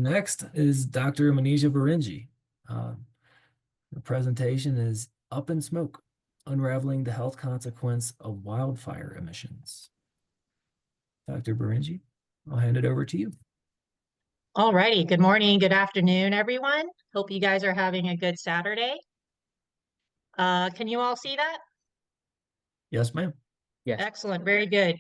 Next is Dr. Manijeh Berenji. The presentation is Up in Smoke, Unraveling the Health Consequence of Wildfire Emissions. Dr. Berenji, I'll hand it over to you. All righty. Good morning, good afternoon, everyone. Hope you guys are having a good Saturday. Can you all see that? Yes, ma'am. Yes. Excellent. Very good.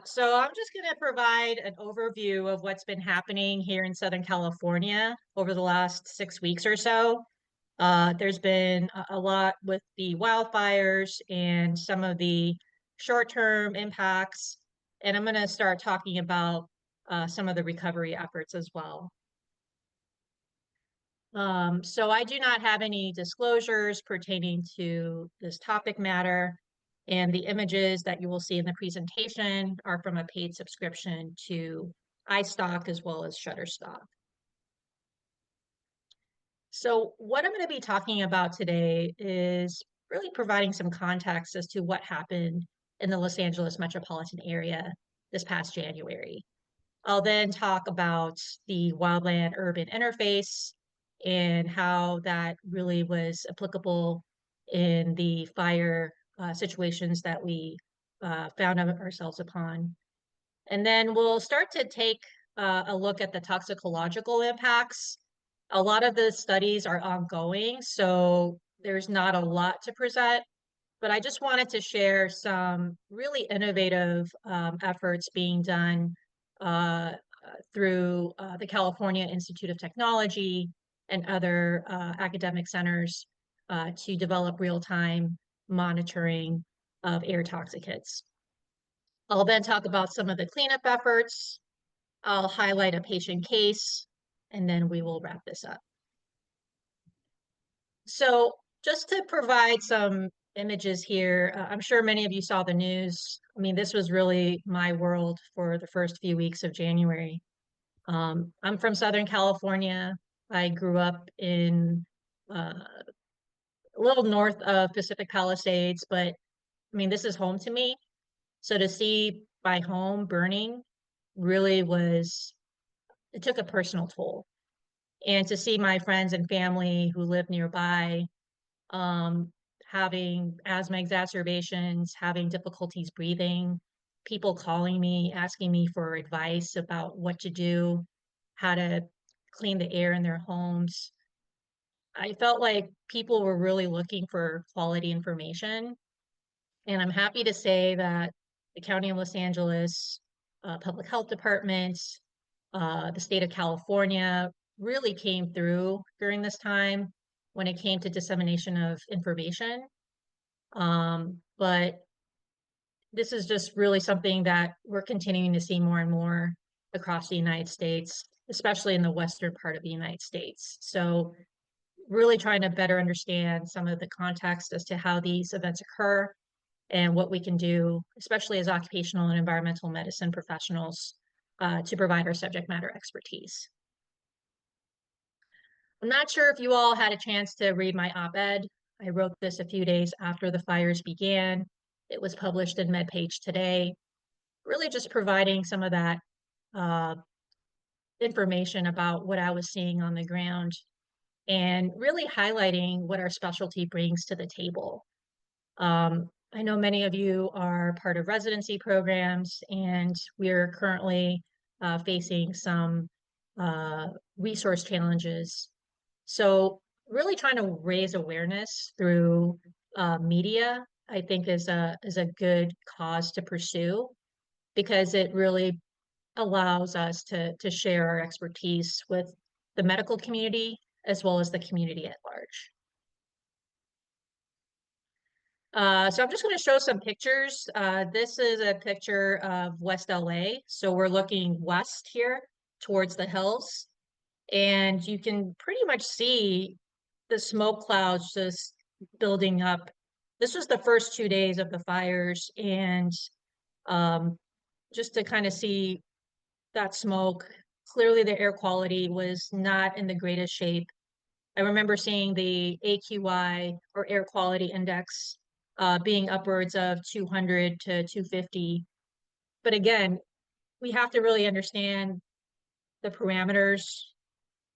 So I'm just going to provide an overview of what's been happening here in Southern California over the last 6 weeks or so. There's been a lot with the wildfires and some of the short-term impacts. And I'm going to start talking about some of the recovery efforts as well. So I do not have any disclosures pertaining to this topic matter, and the images that you will see in the presentation are from a paid subscription to iStock as well as Shutterstock. So what I'm going to be talking about today is really providing some context as to what happened in the Los Angeles metropolitan area this past January. I'll then talk about the wildland-urban interface and how that really was applicable in the fire situations that we found ourselves upon. And then we'll start to take a look at the toxicological impacts. A lot of the studies are ongoing, so there's not a lot to present, but I just wanted to share some really innovative efforts being done through the California Institute of Technology and other academic centers to develop real-time monitoring of air toxicants. I'll then talk about some of the cleanup efforts. I'll highlight a patient case, and then we will wrap this up. So just to provide some images here, I'm sure many of you saw the news. I mean, this was really my world for the first few weeks of January. I'm from Southern California. I grew up in a little north of Pacific Palisades, but I mean, this is home to me. So to see my home burning really it took a personal toll. And to see my friends and family who live nearby having asthma exacerbations, having difficulties breathing, people calling me, asking me for advice about what to do, how to clean the air in their homes. I felt like people were really looking for quality information. And I'm happy to say that the County of Los Angeles Public Health Department, the state of California really came through during this time when it came to dissemination of information. But this is just really something that we're continuing to see more and more across the United States, especially in the western part of the United States. So really trying to better understand some of the context as to how these events occur and what we can do, especially as occupational and environmental medicine professionals, to provide our subject matter expertise. I'm not sure if you all had a chance to read my op-ed. I wrote this a few days after the fires began. It was published in MedPage Today, really just providing some of that information about what I was seeing on the ground and really highlighting what our specialty brings to the table. I know many of you are part of residency programs, and we're currently facing some resource challenges. So really trying to raise awareness through media, I think is a good cause to pursue, because it really allows us to share our expertise with the medical community as well as the community at large. So I'm just going to show some pictures. This is a picture of West LA. So we're looking west here towards the hills, and you can pretty much see the smoke clouds just building up. This was the first 2 days of the fires, and just to kind of see that smoke, clearly the air quality was not in the greatest shape. I remember seeing the AQI, or air quality index, being upwards of 200 to 250. But again, we have to really understand the parameters,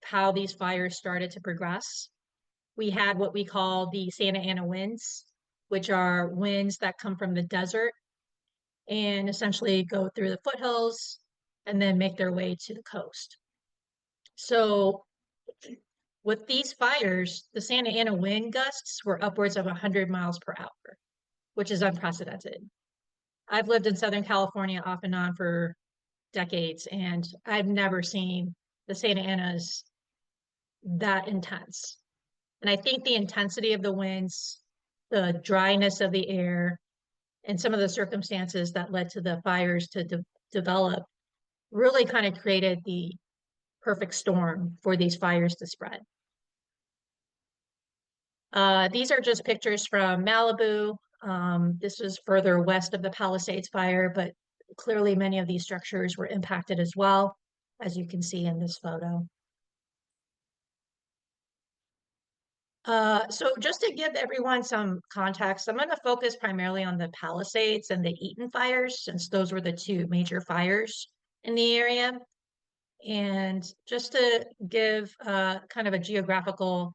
how these fires started to progress. We had what we call the Santa Ana winds, which are winds that come from the desert and essentially go through the foothills and then make their way to the coast. So with these fires, the Santa Ana wind gusts were upwards of 100 miles per hour, which is unprecedented. I've lived in Southern California off and on for decades, and I've never seen the Santa Anas that intense. And I think the intensity of the winds, the dryness of the air, and some of the circumstances that led to the fires to develop really kind of created the perfect storm for these fires to spread. These are just pictures from Malibu. This is further west of the Palisades fire, but clearly many of these structures were impacted as well, as you can see in this photo. So just to give everyone some context, I'm going to focus primarily on the Palisades and the Eaton fires, since those were the two major fires in the area. And just to give kind of a geographical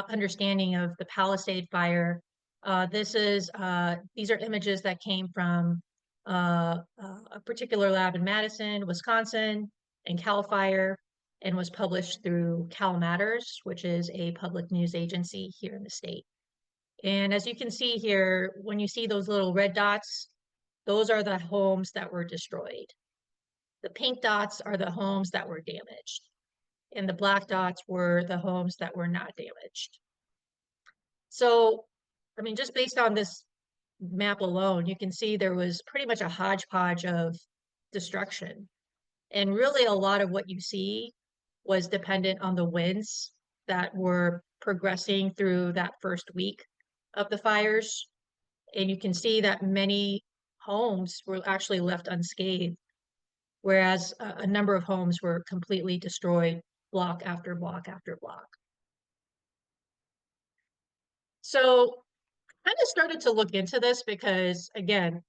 understanding of the Palisade fire, these are images that came from a particular lab in Madison, Wisconsin, and Cal Fire, and was published through Cal Matters, which is a public news agency here in the state. And as you can see here, when you see those little red dots, those are the homes that were destroyed. The pink dots are the homes that were damaged, and the black dots were the homes that were not damaged. So, I mean, just based on this map alone, you can see there was pretty much a hodgepodge of destruction. And really, a lot of what you see was dependent on the winds that were progressing through that first week of the fires. And you can see that many homes were actually left unscathed, whereas a number of homes were completely destroyed, block after block after block. So I kind of started to look into this because, again,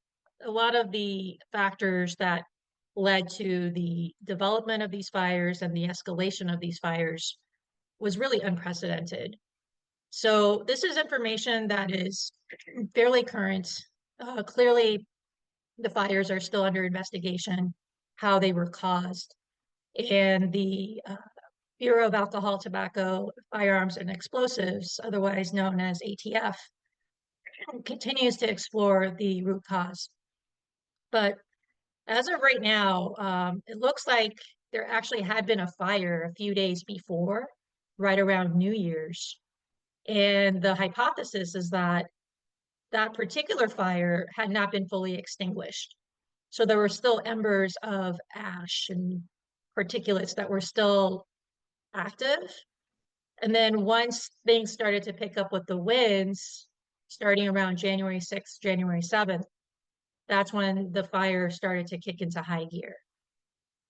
a lot of the factors that led to the development of these fires and the escalation of these fires was really unprecedented. So this is information that is fairly current. Clearly, the fires are still under investigation, how they were caused. And the Bureau of Alcohol, Tobacco, Firearms, and Explosives, otherwise known as ATF, continues to explore the root cause. But as of right now, it looks like there actually had been a fire a few days before, right around New Year's. And the hypothesis is that that particular fire had not been fully extinguished. So there were still embers of ash and particulates that were still active. And then once things started to pick up with the winds, starting around January 6th, January 7th, that's when the fire started to kick into high gear.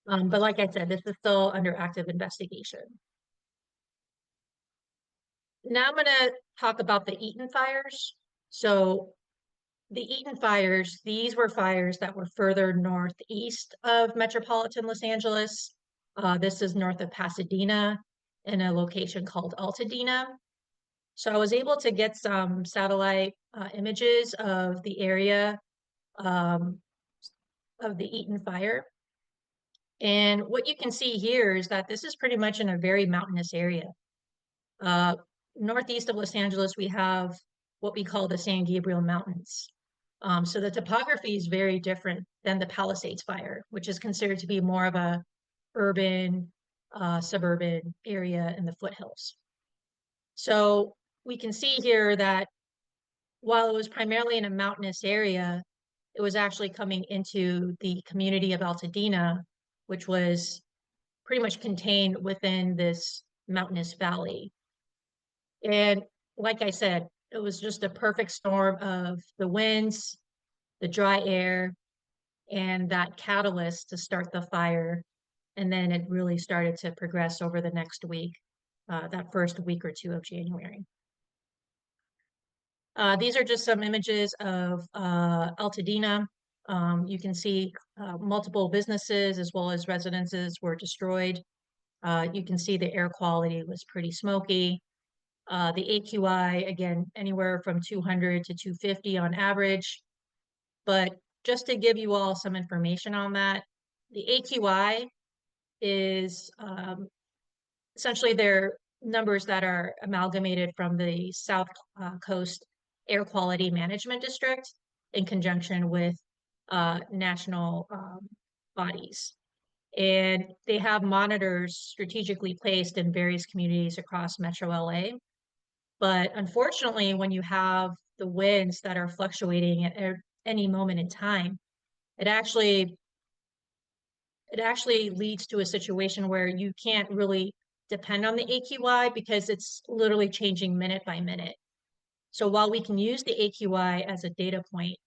But like I said, this is still under active investigation. Now I'm going to talk about the Eaton fires. So the Eaton fires, these were fires that were further northeast of metropolitan Los Angeles. This is north of Pasadena in a location called Altadena. So I was able to get some satellite images of the area of the Eaton fire. And what you can see here is that this is pretty much in a very mountainous area. Northeast of Los Angeles, we have what we call the San Gabriel Mountains. So the topography is very different than the Palisades fire, which is considered to be more of a urban, suburban area in the foothills. So we can see here that while it was primarily in a mountainous area, it was actually coming into the community of Altadena, which was pretty much contained within this mountainous valley. And like I said, it was just a perfect storm of the winds, the dry air, and that catalyst to start the fire. And then it really started to progress over the next week, that first week or two of January. These are just some images of Altadena. You can see multiple businesses as well as residences were destroyed. You can see the air quality was pretty smoky. The AQI, again, anywhere from 200 to 250 on average. But just to give you all some information on that, the AQI is essentially their numbers that are amalgamated from the South Coast Air Quality Management District in conjunction with national bodies. And they have monitors strategically placed in various communities across Metro LA. But unfortunately, when you have the winds that are fluctuating at any moment in time, it actually it actually leads to a situation where you can't really depend on the AQI because it's literally changing minute by minute. So while we can use the AQI as a data point,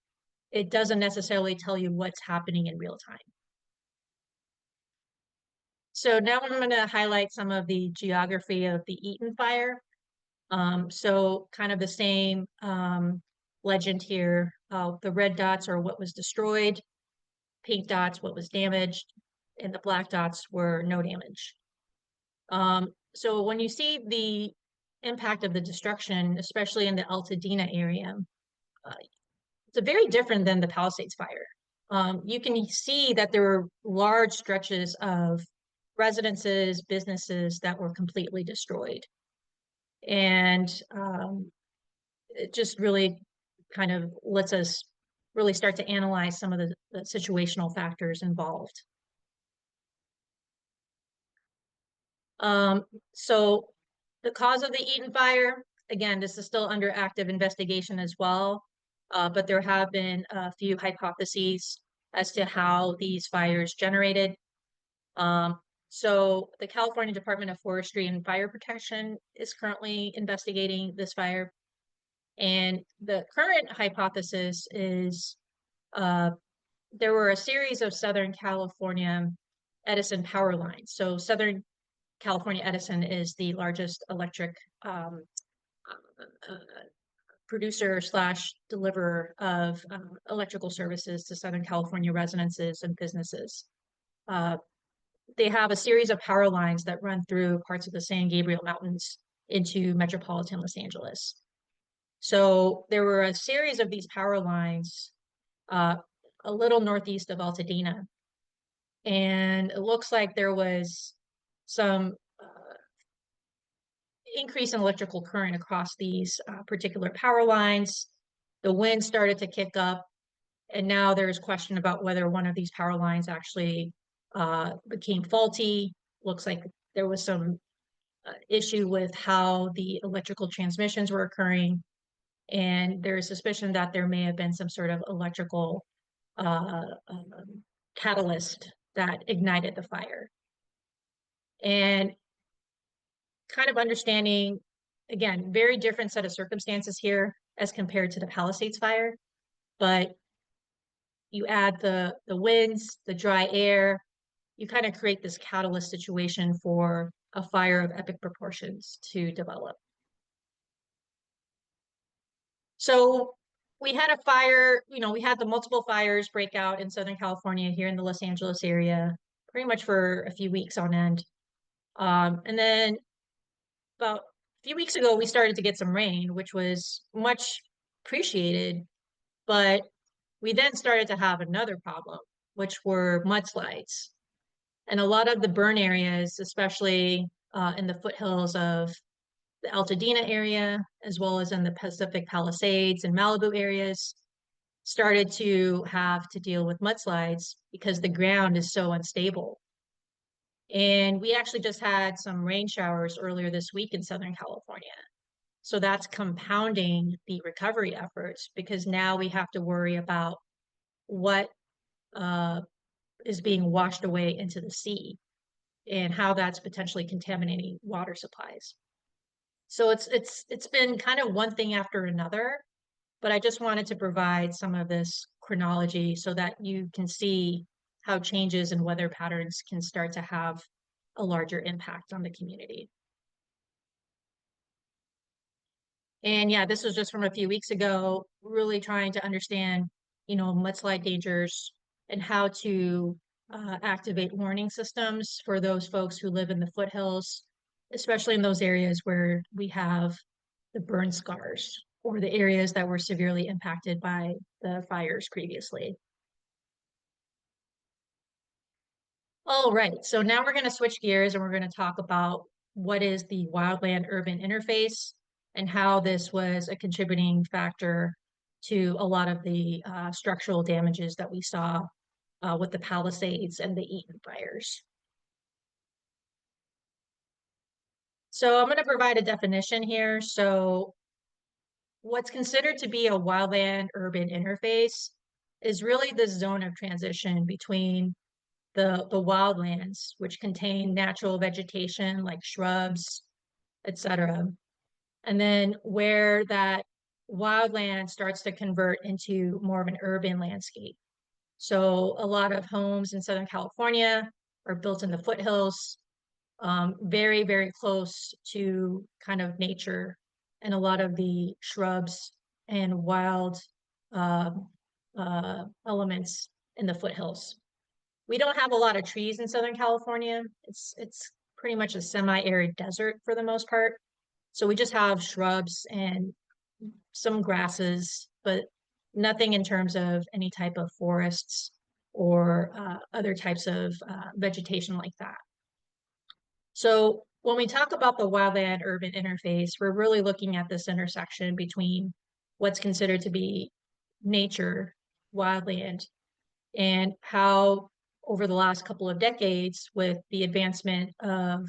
it doesn't necessarily tell you what's happening in real time. So now I'm going to highlight some of the geography of the Eaton fire. So kind of the same legend here. The red dots are what was destroyed, pink dots what was damaged, and the black dots were no damage. So when you see the impact of the destruction, especially in the Altadena area, it's very different than the Palisades fire. You can see that there were large stretches of residences, businesses that were completely destroyed. And it just really kind of lets us really start to analyze some of the situational factors involved. Um, so the cause of the Eaton fire, again, this is still under active investigation as well, but there have been a few hypotheses as to how these fires generated. So the California Department of Forestry and Fire Protection is currently investigating this fire. And the current hypothesis is there were a series of Southern California Edison power lines. So Southern California Edison is the largest electric producer slash deliverer of electrical services to Southern California residences and businesses. They have a series of power lines that run through parts of the San Gabriel Mountains into metropolitan Los Angeles. So there were a series of these power lines a little northeast of Altadena. And it looks like there was some increase in electrical current across these particular power lines. The wind started to kick up, and now there's question about whether one of these power lines actually became faulty. Looks like there was some issue with how the electrical transmissions were occurring, and there's suspicion that there may have been some sort of electrical catalyst that ignited the fire. And kind of understanding, again, very different set of circumstances here as compared to the Palisades fire, but you add the winds, the dry air, you kind of create this catalyst situation for a fire of epic proportions to develop. So we had a fire, we had the multiple fires break out in Southern California here in the Los Angeles area, pretty much for a few weeks on end. And then about a few weeks ago, we started to get some rain, which was much appreciated. But we then started to have another problem, which were mudslides. And a lot of the burn areas, especially in the foothills of the Altadena area, as well as in the Pacific Palisades and Malibu areas, started to have to deal with mudslides because the ground is so unstable. And we actually just had some rain showers earlier this week in Southern California. So that's compounding the recovery efforts because now we have to worry about what is being washed away into the sea and how that's potentially contaminating water supplies. So it's been kind of one thing after another, but I just wanted to provide some of this chronology so that you can see how changes in weather patterns can start to have a larger impact on the community. And yeah, this was just from a few weeks ago, really trying to understand, mudslide dangers and how to activate warning systems for those folks who live in the foothills, especially in those areas where we have the burn scars or the areas that were severely impacted by the fires previously. All right, so now we're going to switch gears and we're going to talk about what is the wildland urban interface and how this was a contributing factor to a lot of the structural damages that we saw with the Palisades and the Eaton fires. So I'm going to provide a definition here. So what's considered to be a wildland urban interface is really the zone of transition between the wildlands, which contain natural vegetation like shrubs, etc. And then where that wildland starts to convert into more of an urban landscape. So a lot of homes in Southern California are built in the foothills, very, very close to kind of nature, and a lot of the shrubs and wild elements in the foothills. We don't have a lot of trees in Southern California. It's pretty much a semi-arid desert for the most part. So we just have shrubs and some grasses, but nothing in terms of any type of forests or other types of vegetation like that. So when we talk about the wildland urban interface, we're really looking at this intersection between what's considered to be nature, wildland, and how over the last couple of decades, with the advancement of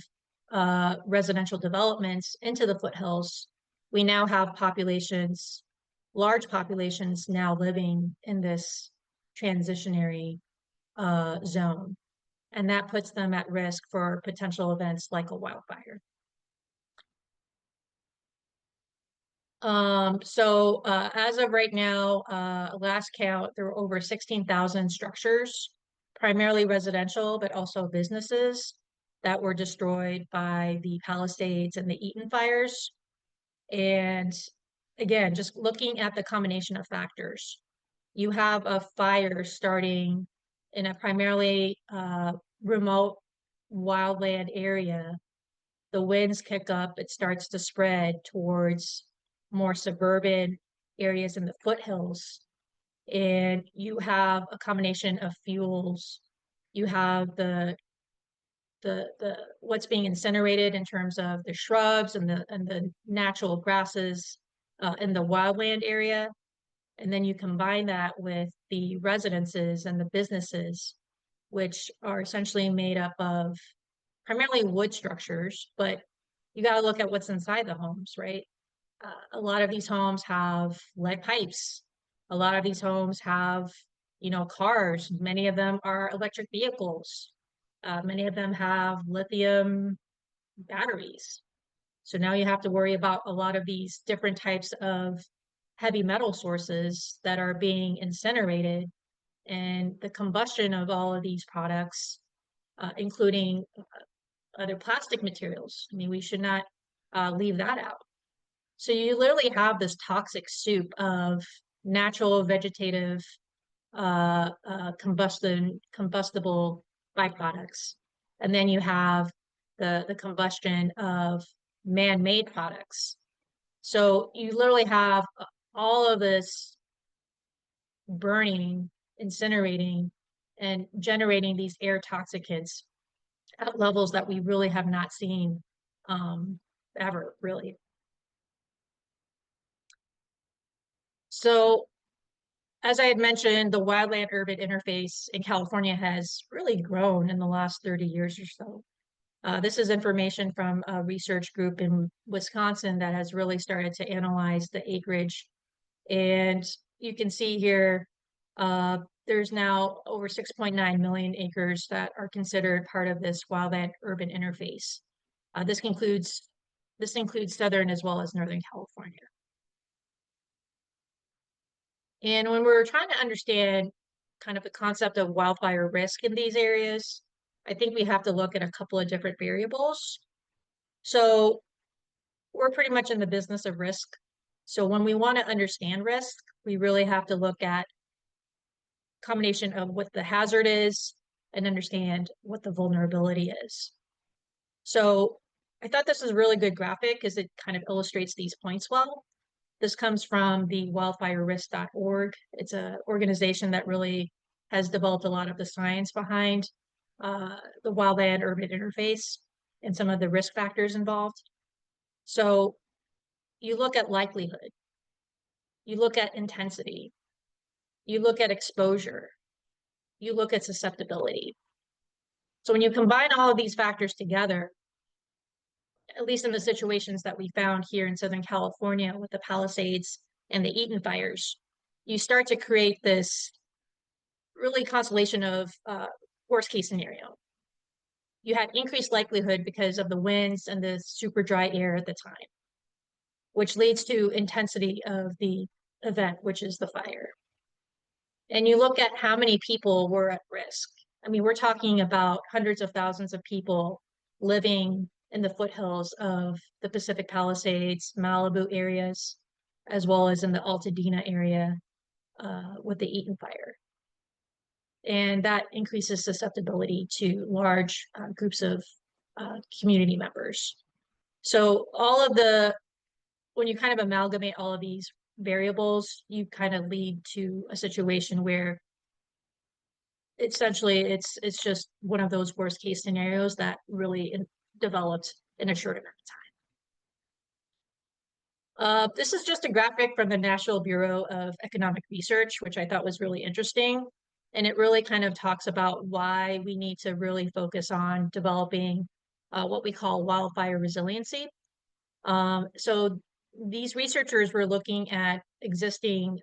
residential developments into the foothills, we now have populations, large populations now living in this transitionary zone. And that puts them at risk for potential events like a wildfire. As of right now, last count, there were over 16,000 structures, primarily residential, but also businesses that were destroyed by the Palisades and the Eaton fires. And again, just looking at the combination of factors, you have a fire starting in a primarily remote wildland area. The winds kick up, it starts to spread towards more suburban areas in the foothills. And you have a combination of fuels. You have the what's being incinerated in terms of the shrubs and the natural grasses in the wildland area. And then you combine that with the residences and the businesses, which are essentially made up of primarily wood structures, but you got to look at what's inside the homes, right? A lot of these homes have lead pipes. A lot of these homes have, cars. Many of them are electric vehicles. Many of them have lithium batteries. So now you have to worry about a lot of these different types of heavy metal sources that are being incinerated, and the combustion of all of these products, including other plastic materials. I mean, we should not leave that out. So you literally have this toxic soup of natural vegetative combustible byproducts. And then you have the combustion of man-made products. So you literally have all of this burning, incinerating, and generating these air toxicants at levels that we really have not seen ever, really. So as I had mentioned, the wildland urban interface in California has really grown in the last 30 years or so. This is information from a research group in Wisconsin that has really started to analyze the acreage. And you can see here, there's now over 6.9 million acres that are considered part of this wildland urban interface. This includes Southern as well as Northern California. And when we're trying to understand kind of the concept of wildfire risk in these areas, I think we have to look at a couple of different variables. So we're pretty much in the business of risk. So when we want to understand risk, we really have to look at combination of what the hazard is and understand what the vulnerability is. So I thought this was a really good graphic because it kind of illustrates these points well. This comes from the wildfirerisk.org. It's an organization that really has developed a lot of the science behind the wildland urban interface and some of the risk factors involved. So you look at likelihood, you look at intensity, you look at exposure, you look at susceptibility. So when you combine all of these factors together, at least in the situations that we found here in Southern California with the Palisades and the Eaton fires, you start to create this really constellation of worst case scenario. You had increased likelihood because of the winds and the super dry air at the time, which leads to intensity of the event, which is the fire. And you look at how many people were at risk. I mean, we're talking about hundreds of thousands of people living in the foothills of the Pacific Palisades, Malibu areas, as well as in the Altadena area with the Eaton fire. And that increases susceptibility to large groups of community members. So when you kind of amalgamate all of these variables, you kind of lead to a situation where essentially it's just one of those worst case scenarios that really developed in a short amount of time. This is just a graphic from the National Bureau of Economic Research, which I thought was really interesting. And it really kind of talks about why we need to really focus on developing what we call wildfire resiliency. So these researchers were looking at existing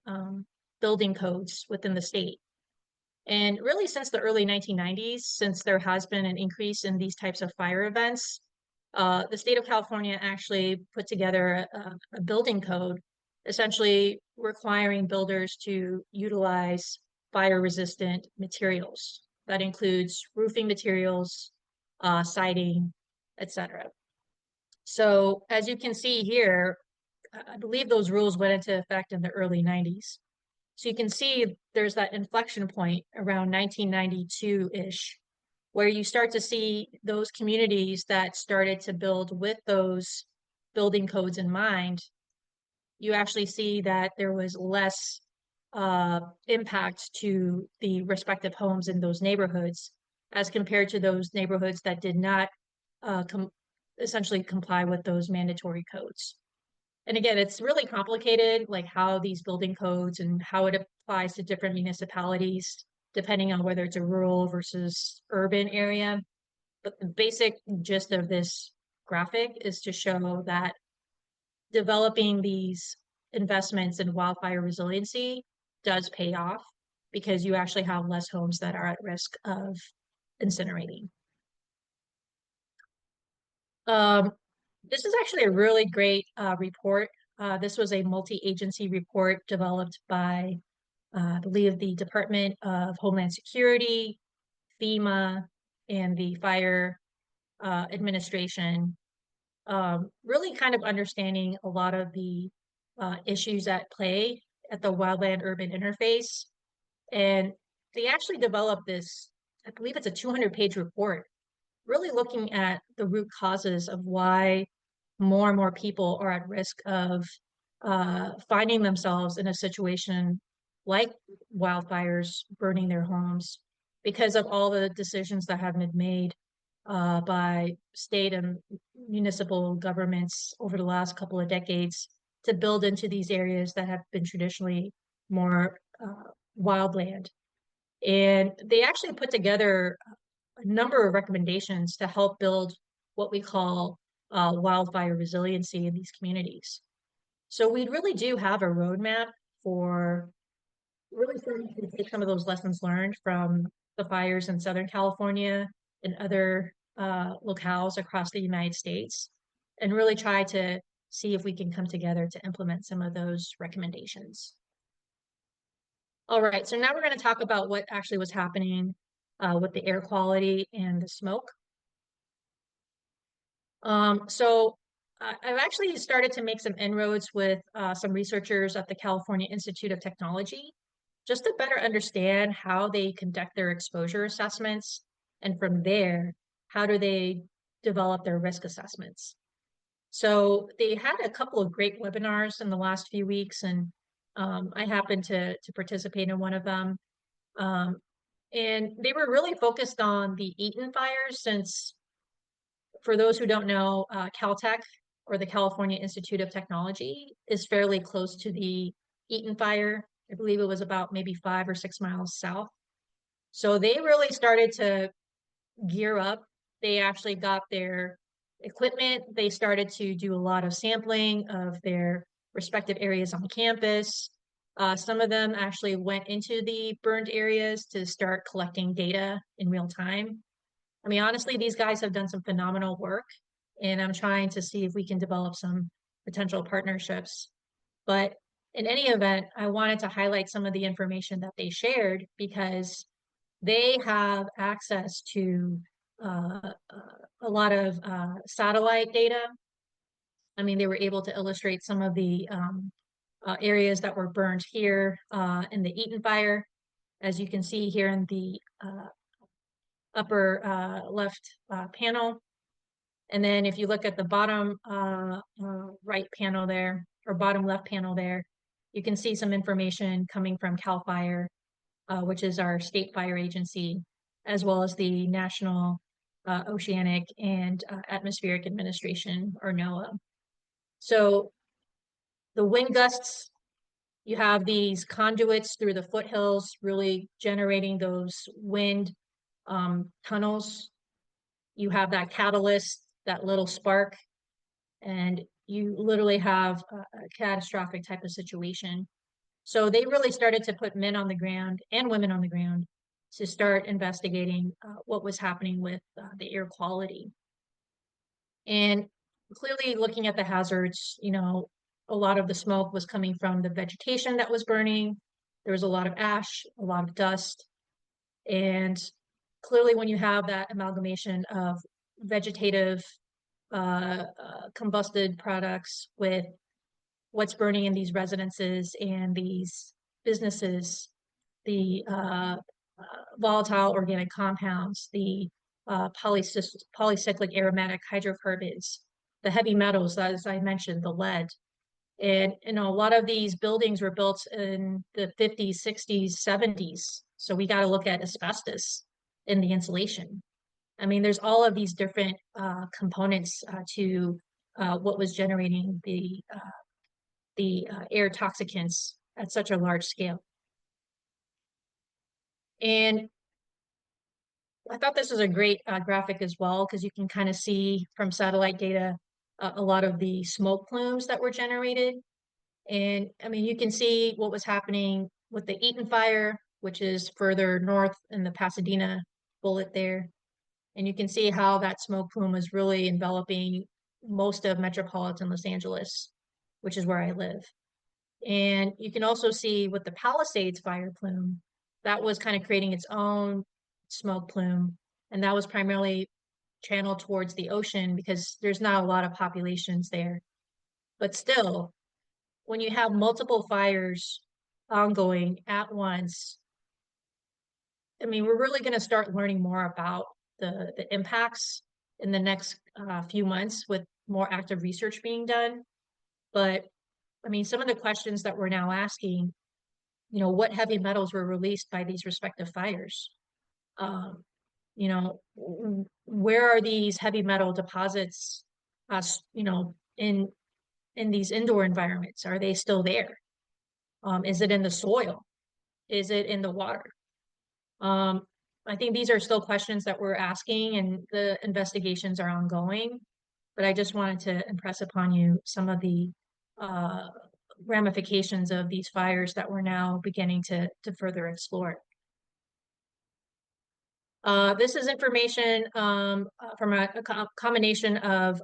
building codes within the state. And really since the early 1990s, since there has been an increase in these types of fire events, the state of California actually put together a building code, essentially requiring builders to utilize fire-resistant materials. That includes roofing materials, siding, etc. So as you can see here, I believe those rules went into effect in the early 90s. So you can see there's that inflection point around 1992-ish, where you start to see those communities that started to build with those building codes in mind. You actually see that there was less impact to the respective homes in those neighborhoods as compared to those neighborhoods that did not essentially comply with those mandatory codes. And again, it's really complicated, like how these building codes and how it applies to different municipalities, depending on whether it's a rural versus urban area. But the basic gist of this graphic is to show that developing these investments in wildfire resiliency does pay off because you actually have less homes that are at risk of incinerating. This is actually a really great report. This was a multi-agency report developed by, I believe, the Department of Homeland Security, FEMA, and the Fire Administration, really kind of understanding a lot of the issues at play at the wildland urban interface. And they actually developed this, I believe it's a 200-page report, really looking at the root causes of why more and more people are at risk of finding themselves in a situation like wildfires burning their homes because of all the decisions that have been made by state and municipal governments over the last couple of decades to build into these areas that have been traditionally more wildland. And they actually put together a number of recommendations to help build what we call wildfire resiliency in these communities. So we really do have a roadmap for really starting to take some of those lessons learned from the fires in Southern California and other locales across the United States, and really try to see if we can come together to implement some of those recommendations. All right, so now we're going to talk about what actually was happening with the air quality and the smoke. So I've actually started to make some inroads with some researchers at the California Institute of Technology. just to better understand how they conduct their exposure assessments. And from there, how do they develop their risk assessments? So they had a couple of great webinars in the last few weeks, and I happened to participate in one of them. Um, and they were really focused on the Eaton fires, since for those who don't know, Caltech, or the California Institute of Technology, is fairly close to the Eaton fire. I believe it was about maybe 5 or 6 miles south. So they really started to gear up. They actually got their equipment. They started to do a lot of sampling of their respective areas on campus. Some of them actually went into the burned areas to start collecting data in real time. I mean, honestly, these guys have done some phenomenal work, and I'm trying to see if we can develop some potential partnerships. But in any event, I wanted to highlight some of the information that they shared, because they have access to a lot of satellite data. I mean, they were able to illustrate some of the areas that were burned here in the Eaton fire, as you can see here in the upper left panel. And then if you look at the bottom right panel there, or bottom left panel there, you can see some information coming from CAL FIRE, which is our state fire agency, as well as the National Oceanic and Atmospheric Administration, or NOAA. So the wind gusts, you have these conduits through the foothills, really generating those wind tunnels. You have that catalyst, that little spark, and you literally have a catastrophic type of situation. So they really started to put men on the ground and women on the ground to start investigating what was happening with the air quality. And clearly looking at the hazards, a lot of the smoke was coming from the vegetation that was burning. There was a lot of ash, a lot of dust. And clearly when you have that amalgamation of vegetative combusted products with what's burning in these residences and these businesses, the volatile organic compounds, the polycyclic aromatic hydrocarbons, the heavy metals, as I mentioned, the lead. And a lot of these buildings were built in the 50s, 60s, 70s. So we got to look at asbestos in the insulation. I mean, there's all of these different components to what was generating the air toxicants at such a large scale. And I thought this was a great graphic as well, because you can kind of see from satellite data a lot of the smoke plumes that were generated. And I mean, you can see what was happening with the Eaton fire, which is further north in the Pasadena bullet there. And you can see how that smoke plume was really enveloping most of metropolitan Los Angeles, which is where I live. And you can also see with the Palisades fire plume, that was kind of creating its own smoke plume. And that was primarily channeled towards the ocean because there's not a lot of populations there. But still, when you have multiple fires ongoing at once, I mean, we're really going to start learning more about the impacts in the next few months, with more active research being done. But I mean, some of the questions that we're now asking, what heavy metals were released by these respective fires? Um, where are these heavy metal deposits, in these indoor environments? Are they still there? Is it in the soil? Is it in the water? Um, I think these are still questions that we're asking, and the investigations are ongoing. But I just wanted to impress upon you some of the uh, ramifications of these fires that we're now beginning to further explore. This is information from a combination of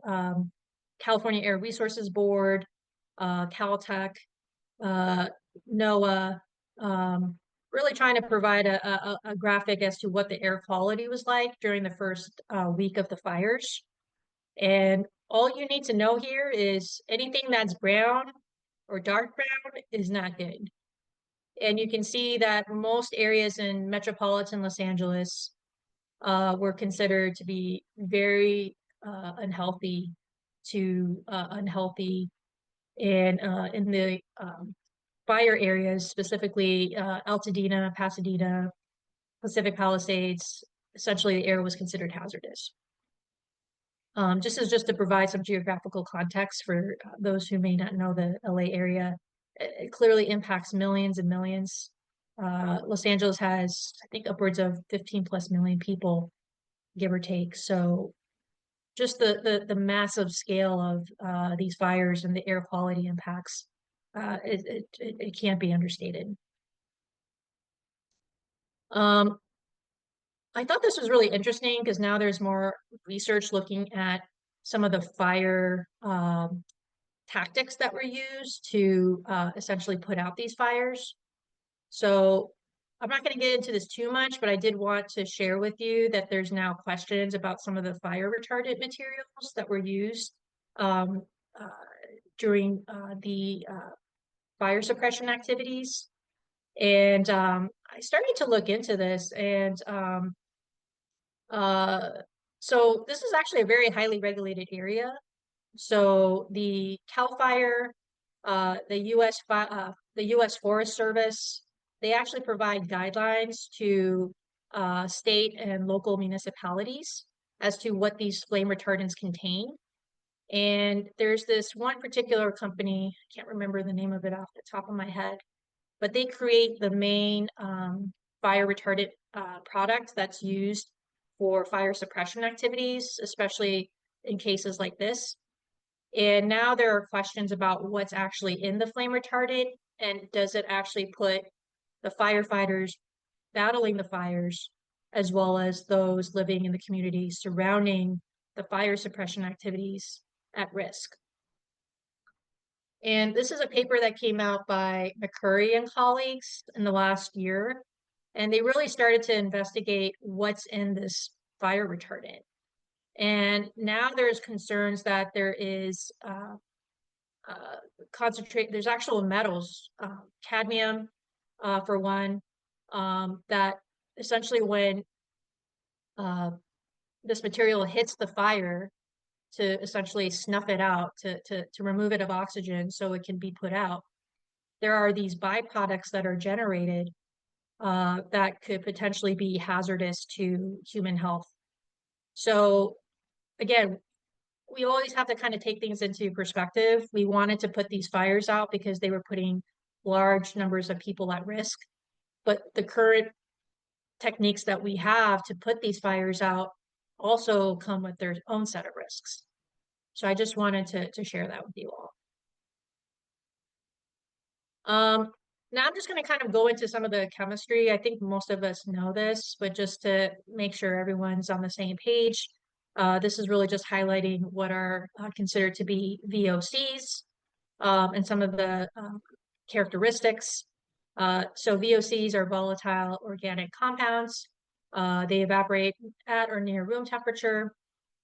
California Air Resources Board, Caltech, uh, NOAA, really trying to provide a graphic as to what the air quality was like during the first week of the fires. And all you need to know here is anything that's brown or dark brown is not good. And you can see that most areas in metropolitan Los Angeles were considered to be very unhealthy to unhealthy. And in the fire areas, specifically Altadena, Pasadena, Pacific Palisades, essentially the air was considered hazardous. Just to provide some geographical context for those who may not know the LA area, it clearly impacts millions and millions. Los Angeles has, I think, upwards of 15 plus million people, give or take. So just the massive scale of these fires and the air quality impacts, it can't be understated. Um, I thought this was really interesting because now there's more research looking at some of the fire tactics that were used to essentially put out these fires. So I'm not going to get into this too much, but I did want to share with you that there's now questions about some of the fire retardant materials that were used um, uh, during the fire suppression activities. And I started to look into this, and uh, so this is actually a very highly regulated area. So the CAL FIRE, the U.S. Forest Service, they actually provide guidelines to state and local municipalities as to what these flame retardants contain. And there's this one particular company, I can't remember the name of it off the top of my head, but they create the main fire retardant product that's used for fire suppression activities, especially in cases like this. And now there are questions about what's actually in the flame retardant and does it actually put the firefighters battling the fires as well as those living in the community surrounding the fire suppression activities at risk. And this is a paper that came out by McCurry and colleagues in the last year. And they really started to investigate what's in this fire retardant. And now there's concerns that there is concentrate, there's actual metals, cadmium for one, that essentially when uh, this material hits the fire to essentially snuff it out, to remove it of oxygen so it can be put out, there are these byproducts that are generated that could potentially be hazardous to human health. So again, we always have to kind of take things into perspective. We wanted to put these fires out because they were putting large numbers of people at risk. But the current techniques that we have to put these fires out also come with their own set of risks. So I just wanted to share that with you all. Now I'm just going to kind of go into some of the chemistry. I think most of us know this, but just to make sure everyone's on the same page, this is really just highlighting what are considered to be VOCs and some of the characteristics. So VOCs are volatile organic compounds. They evaporate at or near room temperature,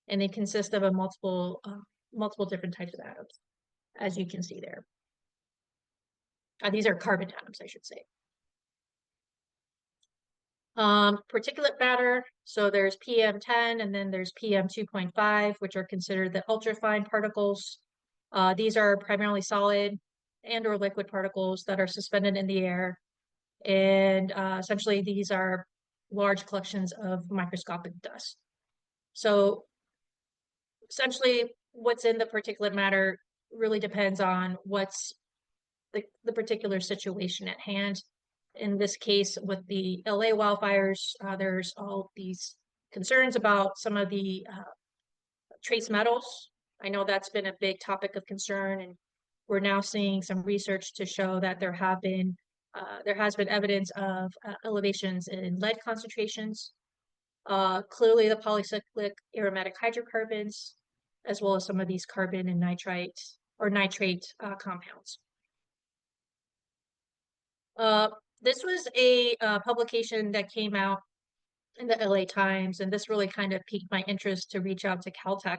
and they consist of a multiple different types of atoms, as you can see there. These are carbon atoms, I should say. Particulate matter, so there's PM10 and then there's PM2.5, which are considered the ultrafine particles. These are primarily solid and or liquid particles that are suspended in the air. And essentially these are large collections of microscopic dust. So essentially what's in the particulate matter really depends on what's the particular situation at hand. In this case, with the LA wildfires, there's all these concerns about some of the trace metals. I know that's been a big topic of concern, and we're now seeing some research to show that there has been evidence of elevations in lead concentrations. Clearly, the polycyclic aromatic hydrocarbons, as well as some of these carbon and nitrite compounds. This was a publication that came out in the LA Times, and this really kind of piqued my interest to reach out to Caltech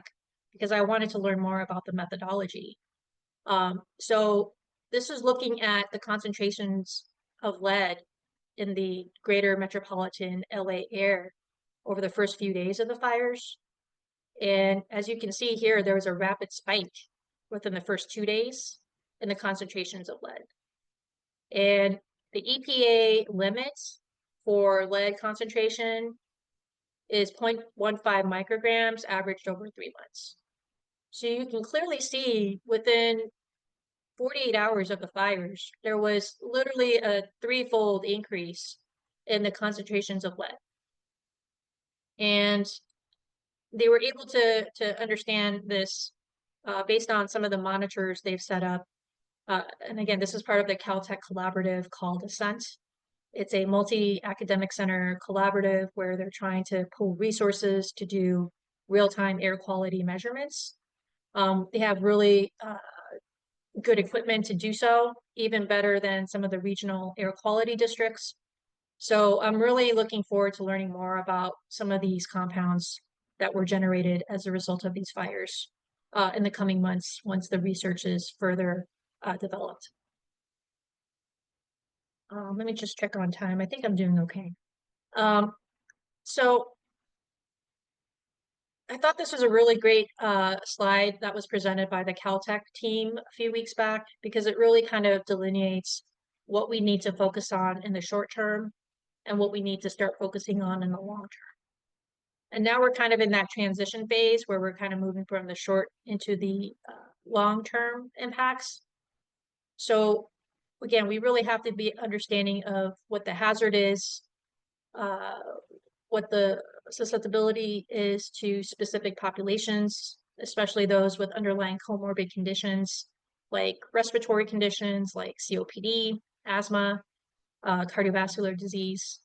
because I wanted to learn more about the methodology. So this is looking at the concentrations of lead in the greater metropolitan LA air over the first few days of the fires. And as you can see here, there was a rapid spike within the first 2 days in the concentrations of lead. And the EPA limit for lead concentration is 0.15 micrograms averaged over 3 months. So you can clearly see within 48 hours of the fires, there was literally a threefold increase in the concentrations of lead. And they were able to understand this based on some of the monitors they've set up. And again, this is part of the Caltech collaborative called Ascent. It's a multi-academic center collaborative where they're trying to pool resources to do real-time air quality measurements. They have really good equipment to do so, even better than some of the regional air quality districts. So I'm really looking forward to learning more about some of these compounds that were generated as a result of these fires in the coming months once the research is further developed. Let me just check on time. I think I'm doing okay. So I thought this was a really great slide that was presented by the Caltech team a few weeks back because it really kind of delineates what we need to focus on in the short term and what we need to start focusing on in the long term. And now we're kind of in that transition phase where we're kind of moving from the short into the long-term impacts. So again, we really have to be understanding of what the hazard is, what the susceptibility is to specific populations, especially those with underlying comorbid conditions like respiratory conditions like COPD, asthma, cardiovascular disease,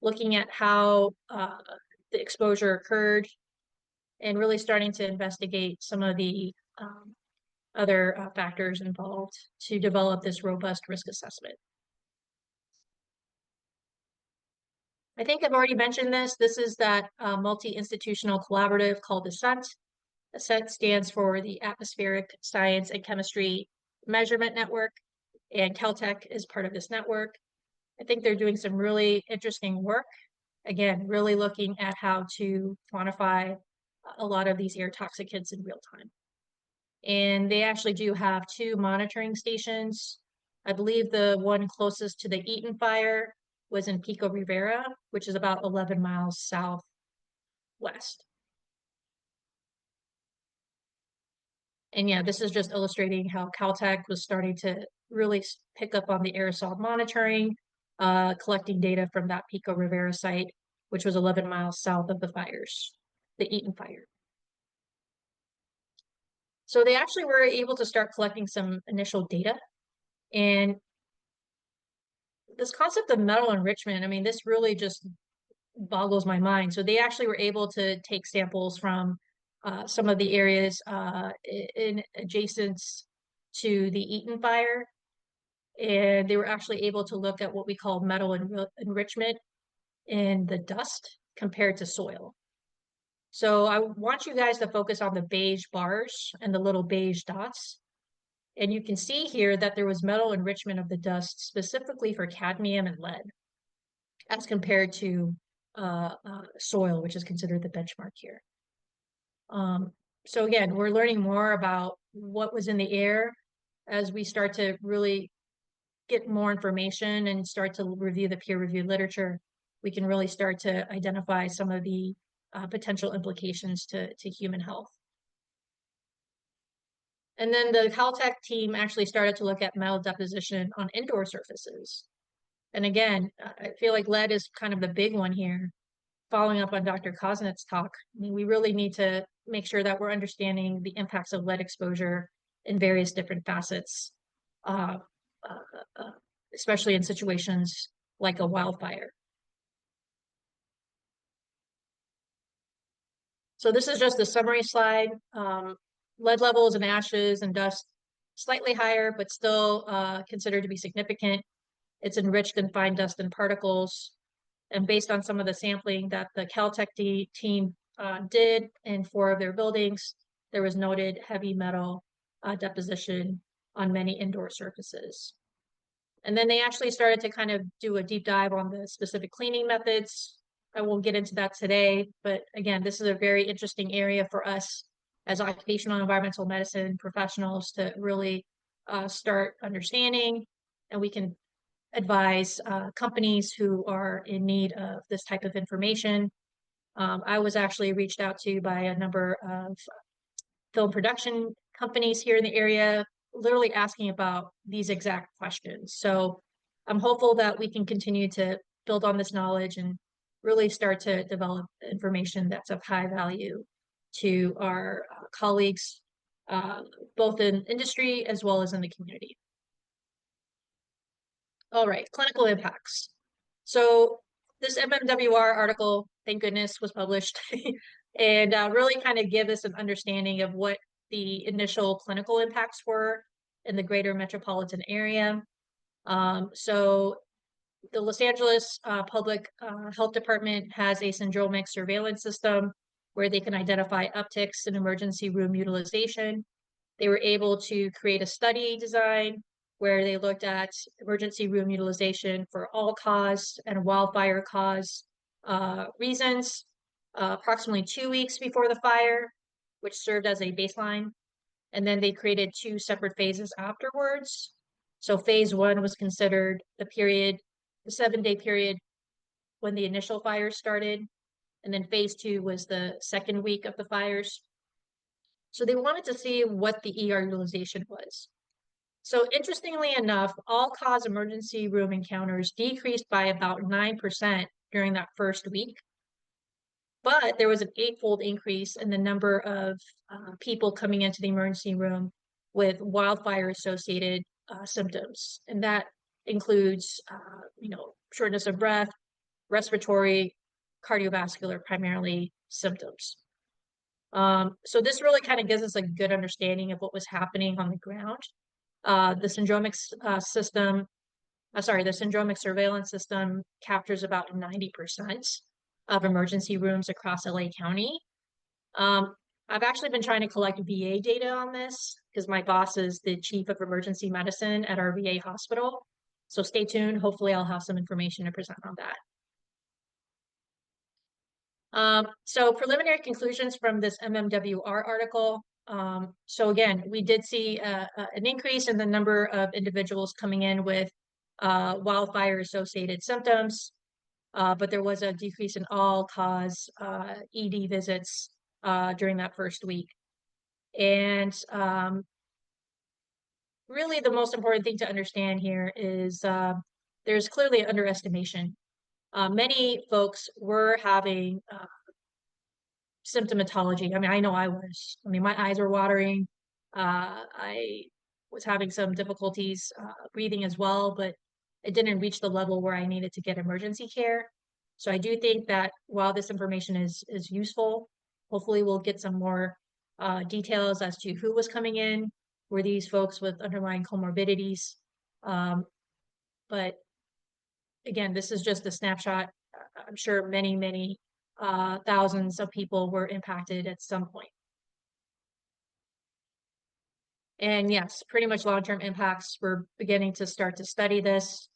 looking at how the exposure occurred, and really starting to investigate some of the other factors involved to develop this robust risk assessment. I think I've already mentioned this. This is that multi-institutional collaborative called ASCENT. ASCENT stands for the Atmospheric Science and Chemistry Measurement Network, and Caltech is part of this network. I think they're doing some really interesting work. Again, really looking at how to quantify a lot of these air toxicants in real time. And they actually do have 2 monitoring stations. I believe the one closest to the Eaton fire was in Pico Rivera, which is about 11 miles southwest. And yeah, this is just illustrating how Caltech was starting to really pick up on the aerosol monitoring, collecting data from that Pico Rivera site, which was 11 miles south of the fires, the Eaton fire. So they actually were able to start collecting some initial data. And this concept of metal enrichment, I mean, this really just boggles my mind. So they actually were able to take samples from some of the areas in adjacent to the Eaton fire. And they were actually able to look at what we call metal enrichment in the dust compared to soil. So I want you guys to focus on the beige bars and the little beige dots. And you can see here that there was metal enrichment of the dust specifically for cadmium and lead as compared to soil, which is considered the benchmark here. So again, we're learning more about what was in the air as we start to really get more information and start to review the peer-reviewed literature. We can really start to identify some of the potential implications to human health. And then the Caltech team actually started to look at metal deposition on indoor surfaces. And again, I feel like lead is kind of the big one here. Following up on Dr. Kosnitz's talk, I mean, we really need to make sure that we're understanding the impacts of lead exposure in various different facets, especially in situations like a wildfire. So this is just a summary slide. Lead levels in ashes and dust slightly higher, but still considered to be significant. It's enriched in fine dust and particles. And based on some of the sampling that the Caltech team did in 4 of their buildings, there was noted heavy metal deposition on many indoor surfaces. And then they actually started to kind of do a deep dive on the specific cleaning methods. I won't get into that today, but again, this is a very interesting area for us as occupational environmental medicine professionals to really start understanding, and we can advise companies who are in need of this type of information. I was actually reached out to by a number of film production companies here in the area, literally asking about these exact questions. So I'm hopeful that we can continue to build on this knowledge and really start to develop information that's of high value to our colleagues, both in industry as well as in the community. All right, clinical impacts. So this MMWR article, thank goodness, was published and really kind of give us an understanding of what the initial clinical impacts were in the greater metropolitan area. So the Los Angeles Public Health Department has a syndromic surveillance system where they can identify upticks in emergency room utilization. They were able to create a study design where they looked at emergency room utilization for all cause and wildfire cause reasons approximately 2 weeks before the fire, which served as a baseline. And then they created two separate phases afterwards. So phase one was considered the period, the 7-day period when the initial fires started. And then phase two was the second week of the fires. So they wanted to see what the ER utilization was. So interestingly enough, all-cause emergency room encounters decreased by about 9% during that first week. But there was an 8-fold increase in the number of people coming into the emergency room with wildfire-associated symptoms. And that includes, shortness of breath, respiratory, cardiovascular, primarily symptoms. So this really kind of gives us a good understanding of what was happening on the ground. The syndromic surveillance system captures about 90% of emergency rooms across LA County. I've actually been trying to collect VA data on this because my boss is the chief of emergency medicine at our VA hospital. So stay tuned. Hopefully I'll have some information to present on that. So preliminary conclusions from this MMWR article. So again, we did see an increase in the number of individuals coming in with wildfire-associated symptoms, but there was a decrease in all-cause ED visits during that first week. And really the most important thing to understand here is there's clearly an underestimation. Many folks were having symptomatology. I mean, I know I was. I mean, my eyes were watering. I was having some difficulties breathing as well, but it didn't reach the level where I needed to get emergency care. So I do think that while this information is useful, hopefully we'll get some more details as to who was coming in. Were these folks with underlying comorbidities? But again, this is just a snapshot. I'm sure many thousands of people were impacted at some point. And yes, pretty much long-term impacts. We're beginning to start to study this.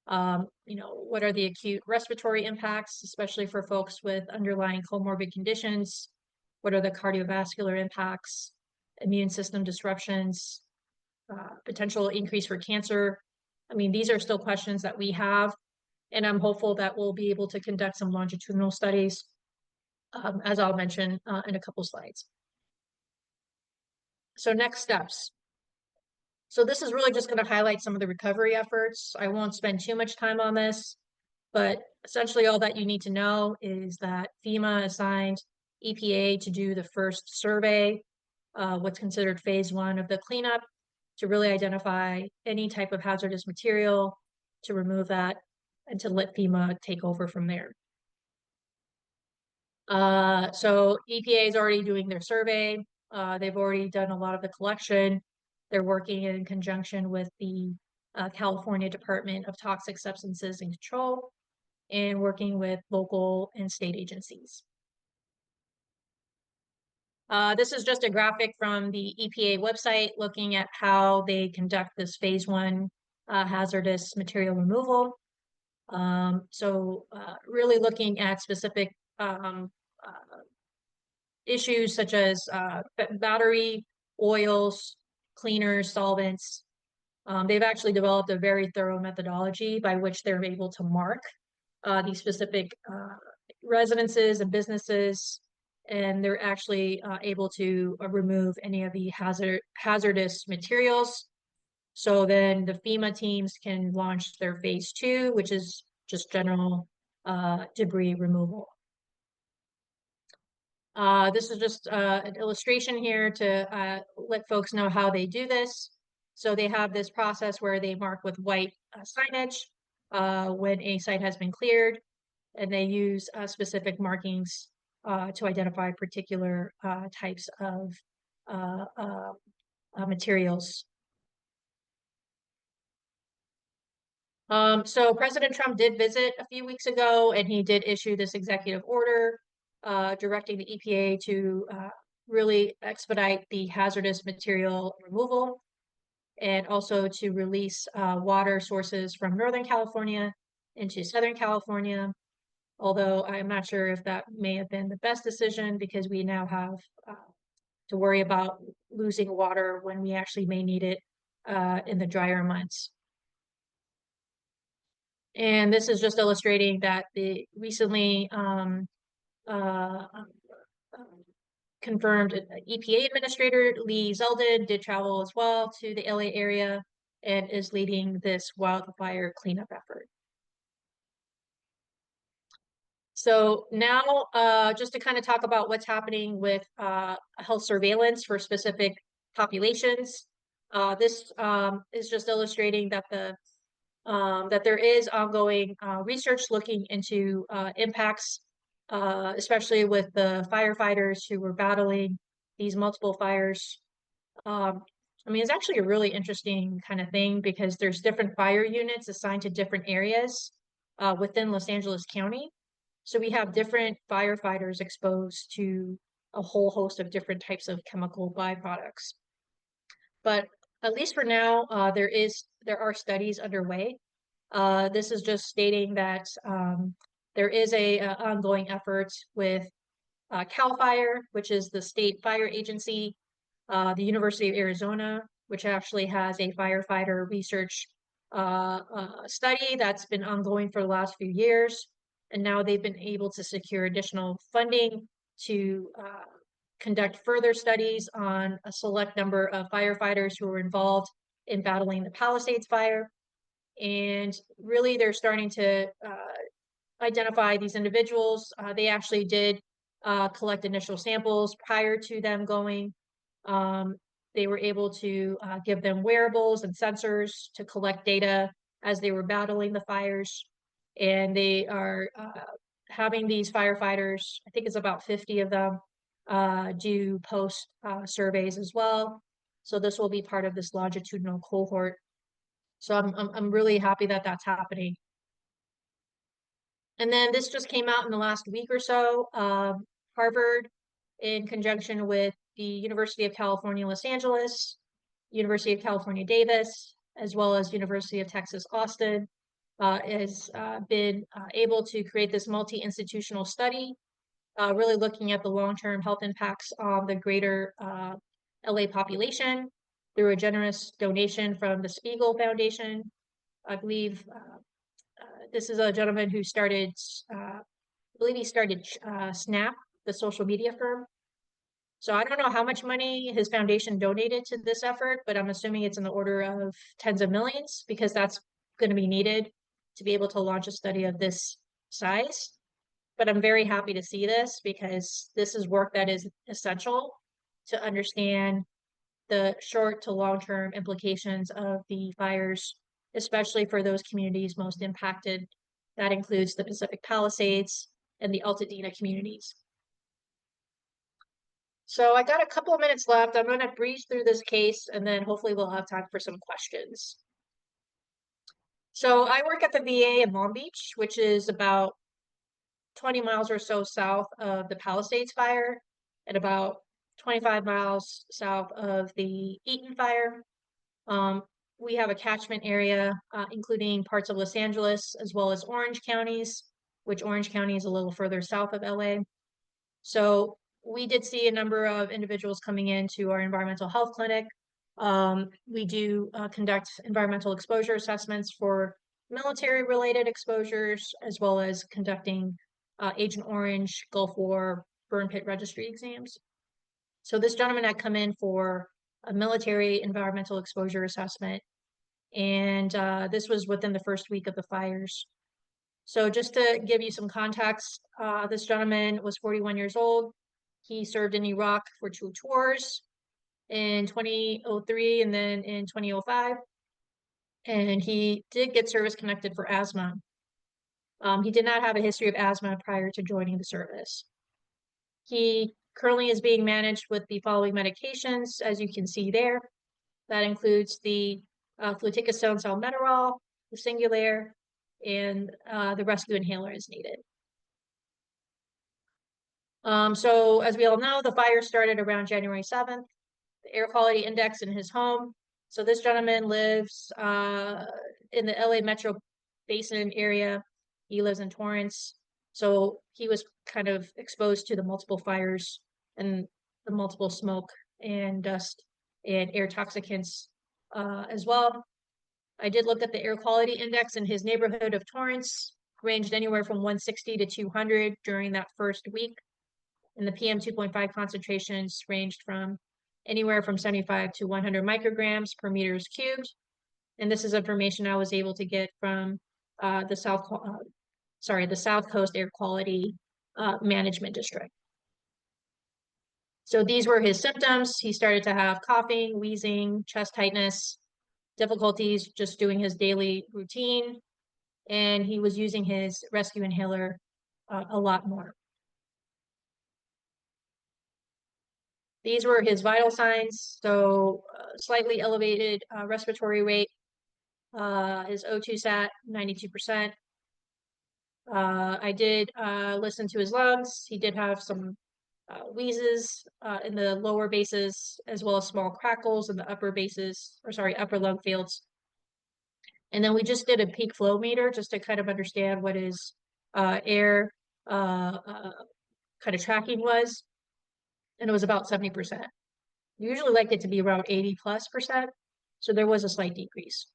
What are the acute respiratory impacts, especially for folks with underlying comorbid conditions? What are the cardiovascular impacts, immune system disruptions, potential increase for cancer? I mean, these are still questions that we have, and I'm hopeful that we'll be able to conduct some longitudinal studies, as I'll mention in a couple slides. So next steps. So this is really just going to highlight some of the recovery efforts. I won't spend too much time on this, but essentially all that you need to know is that FEMA assigned EPA to do the first survey, what's considered phase one of the cleanup, to really identify any type of hazardous material, to remove that, and to let FEMA take over from there. So EPA is already doing their survey. They've already done a lot of the collection. They're working in conjunction with the California Department of Toxic Substances and Control and working with local and state agencies. This is just a graphic from the EPA website looking at how they conduct this phase one hazardous material removal. Really looking at specific issues such as battery, oils, cleaners, solvents. They've actually developed a very thorough methodology by which they're able to mark these specific residences and businesses, and they're actually able to remove any of the hazardous materials. So then the FEMA teams can launch their phase 2, which is just general debris removal. This is just an illustration here to let folks know how they do this. So they have this process where they mark with white signage when a site has been cleared, and they use specific markings to identify particular types of materials. So President Trump did visit a few weeks ago, and he did issue this executive order directing the EPA to really expedite the hazardous material removal and also to release water sources from Northern California into Southern California. Although I'm not sure if that may have been the best decision because we now have to worry about losing water when we actually may need it in the drier months. And this is just illustrating that the recently confirmed EPA Administrator Lee Zeldin did travel as well to the LA area and is leading this wildfire cleanup effort. So now, just to kind of talk about what's happening with health surveillance for specific populations. This is just illustrating that that there is ongoing research looking into impacts, especially with the firefighters who were battling these multiple fires. I mean, it's actually a really interesting kind of thing because there's different fire units assigned to different areas within Los Angeles County. So we have different firefighters exposed to a whole host of different types of chemical byproducts. But at least for now, there are studies underway. This is just stating that there is a ongoing effort with CAL FIRE, which is the state fire agency, the University of Arizona, which actually has a firefighter research study that's been ongoing for the last few years. And now they've been able to secure additional funding to conduct further studies on a select number of firefighters who were involved in battling the Palisades fire. And really, they're starting to identify these individuals. They actually did collect initial samples prior to them going. They were able to give them wearables and sensors to collect data as they were battling the fires. And they are having these firefighters, I think it's about 50 of them, do post surveys as well. So this will be part of this longitudinal cohort. So I'm really happy that that's happening. And then this just came out in the last week or so. Harvard, in conjunction with the University of California, Los Angeles, University of California, Davis, as well as University of Texas, Austin, has been able to create this multi-institutional study, really looking at the long-term health impacts on the greater LA population through a generous donation from the Spiegel Foundation. I believe this is a gentleman who started, I believe he started Snap, the social media firm. So I don't know how much money his foundation donated to this effort, but I'm assuming it's in the order of tens of millions because that's going to be needed to be able to launch a study of this size. But I'm very happy to see this because this is work that is essential to understand the short to long-term implications of the fires, especially for those communities most impacted. That includes the Pacific Palisades and the Altadena communities. So I got a couple of minutes left. I'm going to breeze through this case and then hopefully we'll have time for some questions. So I work at the VA in Long Beach, which is about 20 miles or so south of the Palisades fire and about 25 miles south of the Eaton fire. we have a catchment area, including parts of Los Angeles as well as Orange counties, which Orange County is a little further south of LA. So we did see a number of individuals coming into our environmental health clinic. We do conduct environmental exposure assessments for military-related exposures, as well as conducting Agent Orange, Gulf War, burn pit registry exams. So this gentleman had come in for a military environmental exposure assessment, and this was within the first week of the fires. So just to give you some context, this gentleman was 41 years old. He served in Iraq for 2 tours in 2003 and then in 2005. And he did get service connected for asthma. He did not have a history of asthma prior to joining the service. He currently is being managed with the following medications, as you can see there. That includes the fluticasone salmeterol, the Singulair, and the rescue inhaler is needed. So as we all know, the fire started around January 7th. The air quality index in his home. So this gentleman lives in the LA Metro Basin area. He lives in Torrance. So he was kind of exposed to the multiple fires and the multiple smoke and dust and air toxicants as well. I did look at the air quality index in his neighborhood of Torrance, ranged anywhere from 160 to 200 during that first week. And the PM 2.5 concentrations ranged from anywhere from 75 to 100 micrograms per meters cubed. And this is information I was able to get from the South Coast Air Quality Management District. So these were his symptoms. He started to have coughing, wheezing, chest tightness, difficulties just doing his daily routine, and he was using his rescue inhaler a lot more. These were his vital signs. So slightly elevated respiratory rate, his O2 sat 92%. I did listen to his lungs. He did have some wheezes in the lower bases, as well as small crackles in the upper bases, upper lung fields. And then we just did a peak flow meter just to kind of understand what his air kind of tracking was. And it was about 70%. Usually like it to be around 80+%. So there was a slight decrease.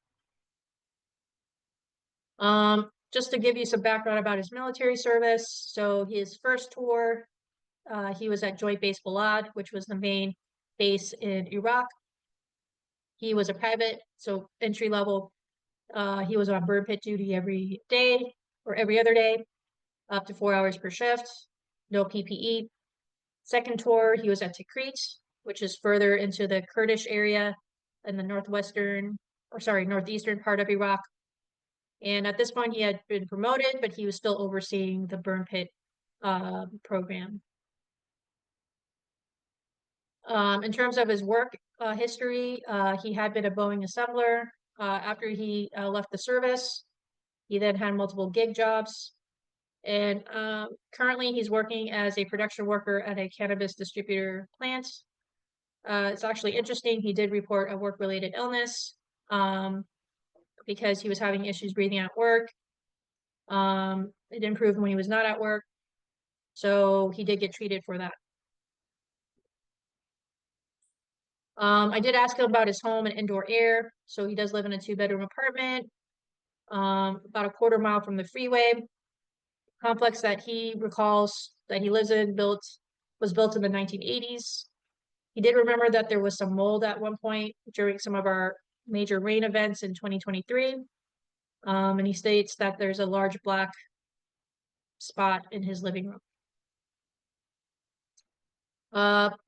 Just to give you some background about his military service. So his first tour, he was at Joint Base Balad, which was the main base in Iraq. He was a private, so entry level. He was on burn pit duty every day or every other day, up to 4 hours per shift, no PPE. Second tour, he was at Tikrit, which is further into the Kurdish area in the northeastern part of Iraq. And at this point, he had been promoted, but he was still overseeing the burn pit program. In terms of his work history, he had been a Boeing assembler. After he left the service, he then had multiple gig jobs. And currently, he's working as a production worker at a cannabis distributor plant. It's actually interesting. He did report a work-related illness because he was having issues breathing at work. It improved when he was not at work. So he did get treated for that. I did ask him about his home and indoor air. So he does live in a 2-bedroom apartment, about a quarter mile from the freeway. Complex that he recalls that he lives in was built in the 1980s. He did remember that there was some mold at one point during some of our major rain events in 2023. And he states that there's a large black spot in his living room.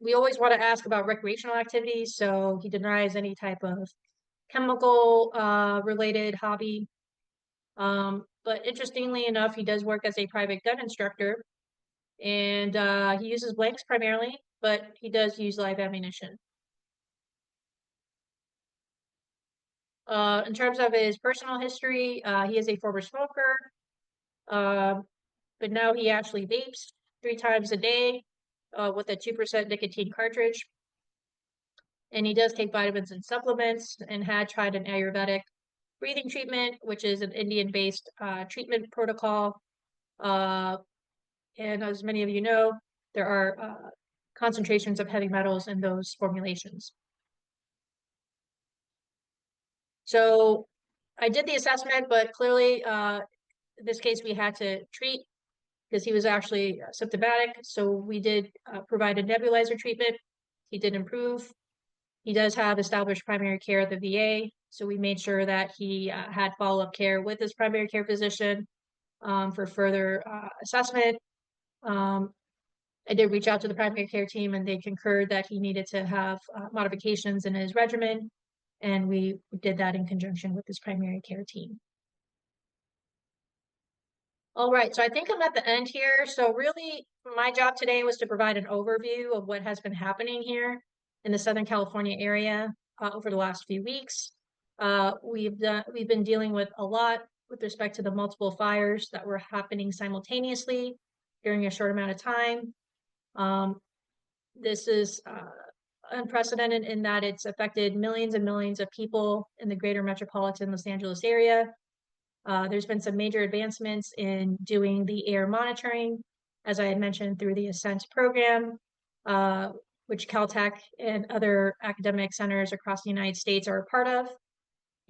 We always want to ask about recreational activities, so he denies any type of chemical related hobby. But interestingly enough, he does work as a private gun instructor, and he uses blanks primarily, but he does use live ammunition. In terms of his personal history, he is a former smoker, but now he actually vapes 3 times a day with a 2% nicotine cartridge. and he does take vitamins and supplements and had tried an Ayurvedic breathing treatment, which is an Indian-based treatment protocol. Uh, and as many of you know, there are concentrations of heavy metals in those formulations. So I did the assessment, but clearly in this case we had to treat because he was actually symptomatic. So we did provide a nebulizer treatment. He did improve. He does have established primary care at the VA. So we made sure that he had follow-up care with his primary care physician for further assessment. I did reach out to the primary care team and they concurred that he needed to have modifications in his regimen. And we did that in conjunction with his primary care team. All right, so I think I'm at the end here. So really, my job today was to provide an overview of what has been happening here in the Southern California area over the last few weeks. We've been dealing with a lot with respect to the multiple fires that were happening simultaneously during a short amount of time. This is unprecedented in that it's affected millions and millions of people in the greater metropolitan Los Angeles area. There's been some major advancements in doing the air monitoring, as I had mentioned, through the Ascent program, which Caltech and other academic centers across the United States are a part of.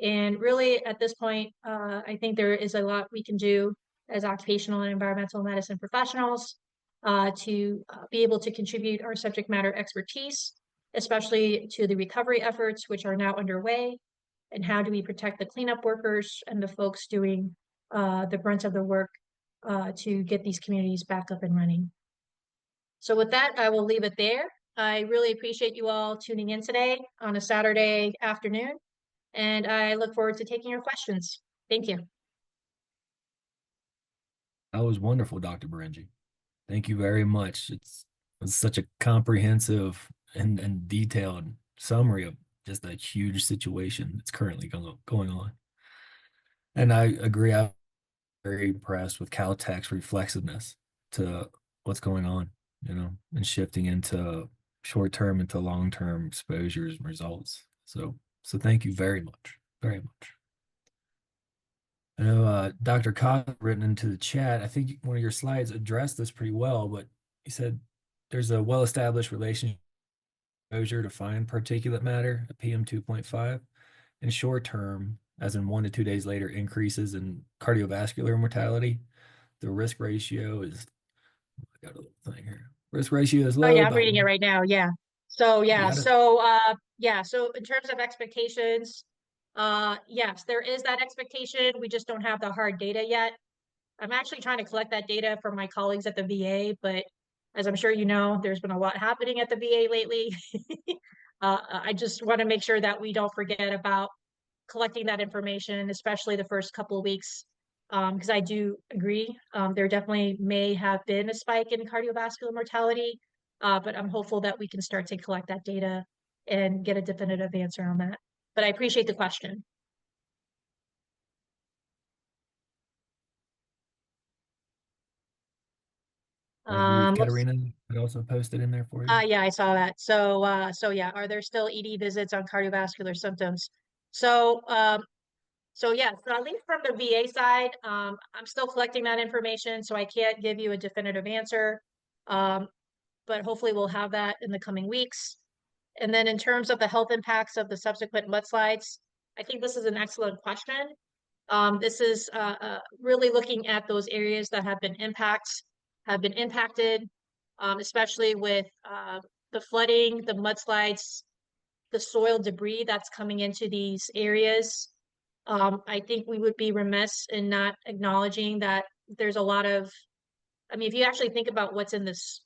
And really, at this point, I think there is a lot we can do as occupational and environmental medicine professionals to be able to contribute our subject matter expertise, especially to the recovery efforts, which are now underway. And how do we protect the cleanup workers and the folks doing the brunt of the work to get these communities back up and running. So with that, I will leave it there. I really appreciate you all tuning in today on a Saturday afternoon, and I look forward to taking your questions. Thank you. That was wonderful, Dr. Berenji. Thank you very much. It's such a comprehensive and detailed summary of just a huge situation that's currently going on. And I agree, I'm very impressed with Caltech's reflexiveness to what's going on, and shifting into short-term into long-term exposures and results. So thank you very much, very much. I know Dr. Cox written into the chat. I think one of your slides addressed this pretty well, but he said there's a well-established relationship exposure to fine particulate matter, PM 2.5, in short term, as in 1 to 2 days later, increases in cardiovascular mortality. The risk ratio is, I got a little thing here. Risk ratio is Oh low, yeah, I'm about reading it right now. Yeah. So you yeah, got it. so in terms of expectations, yes, there is that expectation. We just don't have the hard data yet. I'm actually trying to collect that data from my colleagues at the VA, but as I'm sure you know, there's been a lot happening at the VA lately. I just want to make sure that we don't forget about collecting that information, especially the first couple of weeks, because I do agree. There definitely may have been a spike in cardiovascular mortality, but I'm hopeful that we can start to collect that data and get a definitive answer on that. But I appreciate the question. I believe Let's Katerina had also posted in there for you. Yeah, I saw that. So yeah, are there still ED visits on cardiovascular symptoms? So, yeah, so at least from the VA side, I'm still collecting that information, so I can't give you a definitive answer. Um, but hopefully we'll have that in the coming weeks. And then in terms of the health impacts of the subsequent mudslides, I think this is an excellent question. This is really looking at those areas that have been impacted, especially with the flooding, the mudslides, the soil debris that's coming into these areas. I think we would be remiss in not acknowledging that there's a lot of, I mean, if you actually think about what's in this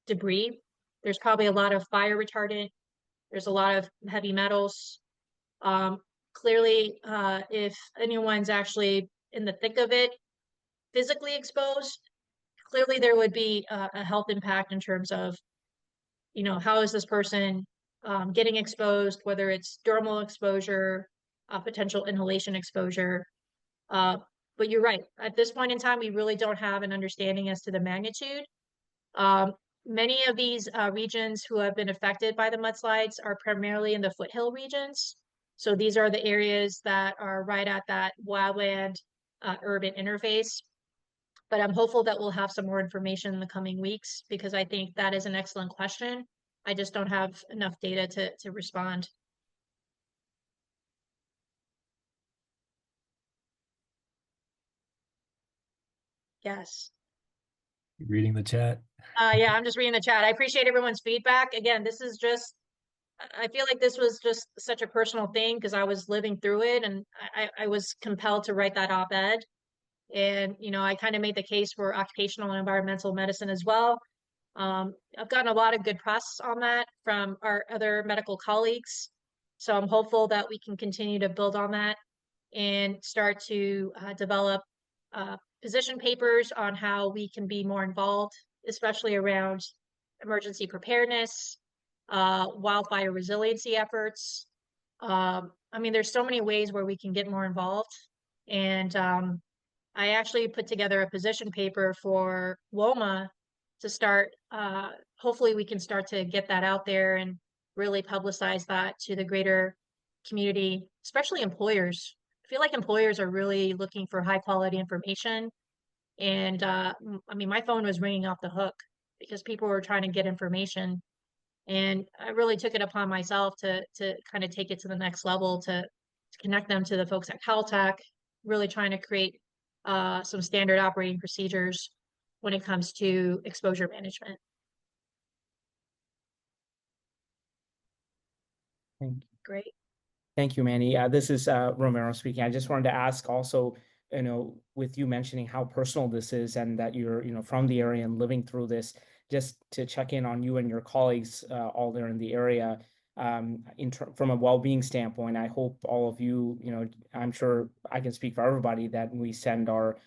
debris, there's probably a lot of fire retardant, there's a lot of heavy metals. Clearly, if anyone's actually in the thick of it, physically exposed, clearly there would be a health impact in terms of, how is this person getting exposed, whether it's dermal exposure, potential inhalation exposure. Uh, but you're right. At this point in time, we really don't have an understanding as to the magnitude. Um, Many of these regions who have been affected by the mudslides are primarily in the foothill regions. So these are the areas that are right at that wildland urban interface. But I'm hopeful that we'll have some more information in the coming weeks because I think that is an excellent question. I just don't have enough data to respond. Yes. Reading the chat. Yeah, I'm just reading the chat. I appreciate everyone's feedback. Again, this is just, I feel like this was just such a personal thing because I was living through it and I was compelled to write that op-ed. And, I kind of made the case for occupational and environmental medicine as well. I've gotten a lot of good press on that from our other medical colleagues. So I'm hopeful that we can continue to build on that and start to develop position papers on how we can be more involved, especially around emergency preparedness, wildfire resiliency efforts. I mean, there's so many ways where we can get more involved. And I actually put together a position paper for WOMA to start. Hopefully, we can start to get that out there and really publicize that to the greater community, especially employers. I feel like employers are really looking for high quality information. And I mean, my phone was ringing off the hook because people were trying to get information. And I really took it upon myself to kind of take it to the next level to connect them to the folks at Caltech, really trying to create some standard operating procedures when it comes to exposure management. Thank you. Great. Thank you, Manny. This is Romero speaking. I just wanted to ask also, with you mentioning how personal this is and that you're, from the area and living through this, just to check in on you and your colleagues all there in the area. From a well-being standpoint, I hope all of you, I'm sure I can speak for everybody that we send our,